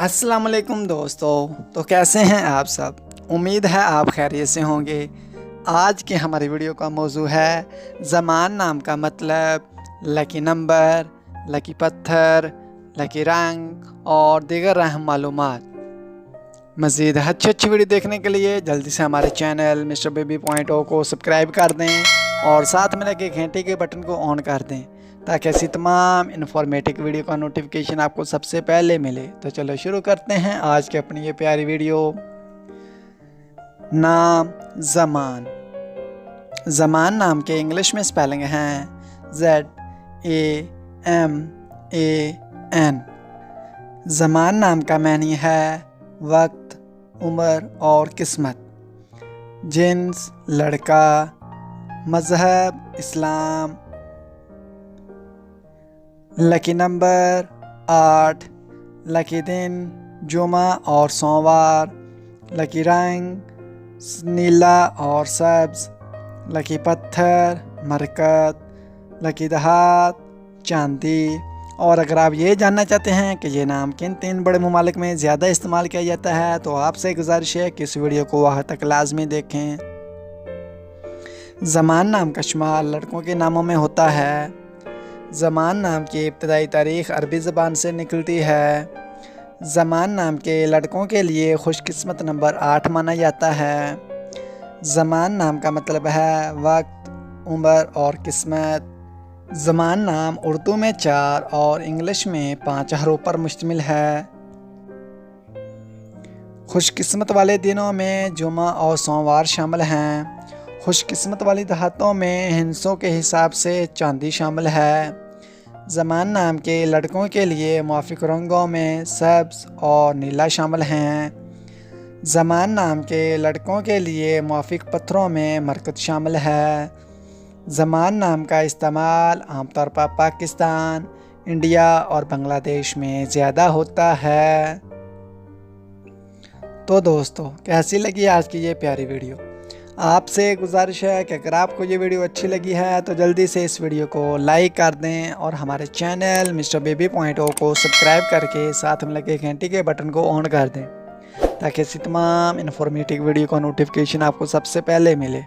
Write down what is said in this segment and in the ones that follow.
अस्सलाम वालेकुम दोस्तों। तो कैसे हैं आप सब? उम्मीद है आप खैरियत से होंगे। आज के हमारी वीडियो का मौजू है ज़मान नाम का मतलब, लकी नंबर, लकी पत्थर, लकी रंग और दीगर अहम मालूमात। मज़ीद अच्छी वीडियो देखने के लिए जल्दी से हमारे channel mister baby point O को सब्सक्राइब कर दें और साथ में लगे घंटे के बटन को ऑन कर दें ताकि ऐसी तमाम इन्फॉर्मेटिव वीडियो का नोटिफिकेशन आपको सबसे पहले मिले। तो चलो शुरू करते हैं आज की अपनी ये प्यारी वीडियो। नाम ज़मान। ज़मान नाम के इंग्लिश में स्पेलिंग हैं ZAMAN। ज़मान नाम का मानी है वक्त, उम्र और किस्मत। जिन्स लड़का, मज़हब इस्लाम। लकी नंबर 8, लकी दिन जुमा और सोमवार। लकी रंग नीला और सब्ज़। लकी पत्थर मरकत। लकी दहात चांदी। और अगर आप ये जानना चाहते हैं कि ये नाम किन 3 बड़े ममालिक में ज़्यादा इस्तेमाल किया जाता है तो आपसे गुजारिश है कि इस वीडियो को वहाँ तक लाजमी देखें। ज़मान नाम का शुमार लड़कों के नामों में होता है। ज़मान नाम की इब्तदाई तारीख़ अरबी ज़बान से निकलती है। ज़मान नाम के लड़कों के लिए खुशकिस्मत नंबर 8 माना जाता है। ज़मान नाम का मतलब है वक्त, उम्र और किस्मत। ज़मान नाम उर्दू में 4 और इंग्लिश में 5 हरूफ पर मुश्तमिल है। खुशकिस्मत वाले दिनों में जुमा और सोमवार शामिल हैं। खुशकिस्मत वाली दहातों में हिंसों के हिसाब से चांदी शामिल है। ज़मान नाम के लड़कों के लिए मुआफ़िक रंगों में सब्ज़ और नीला शामिल हैं। ज़मान नाम के लड़कों के लिए मुआफ़िक पत्थरों में मरकत शामिल है। ज़मान नाम का इस्तेमाल आमतौर पर पाकिस्तान, इंडिया और बांग्लादेश में ज़्यादा होता है। तो दोस्तों, कैसी लगी आज की ये प्यारी वीडियो? आपसे गुजारिश है कि अगर आपको ये वीडियो अच्छी लगी है तो जल्दी से इस वीडियो को लाइक कर दें और हमारे channel mister baby point O को सब्सक्राइब करके साथ में लगे घंटी के बटन को ऑन कर दें ताकि ऐसी तमाम इन्फॉर्मेटिव वीडियो का नोटिफिकेशन आपको सबसे पहले मिले।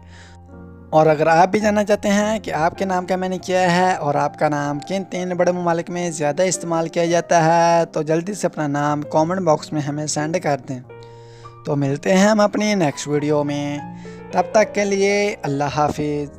और अगर आप भी जानना चाहते हैं कि आपके नाम का मैंने किया है और आपका नाम किन 3 बड़े ममालिक में ज़्यादा इस्तेमाल किया जाता है तो जल्दी से अपना नाम कमेंट बॉक्स में हमें सेंड कर दें। तो मिलते हैं हम अपनी नेक्स्ट वीडियो में, तब तक के लिए अल्लाह हाफिज़।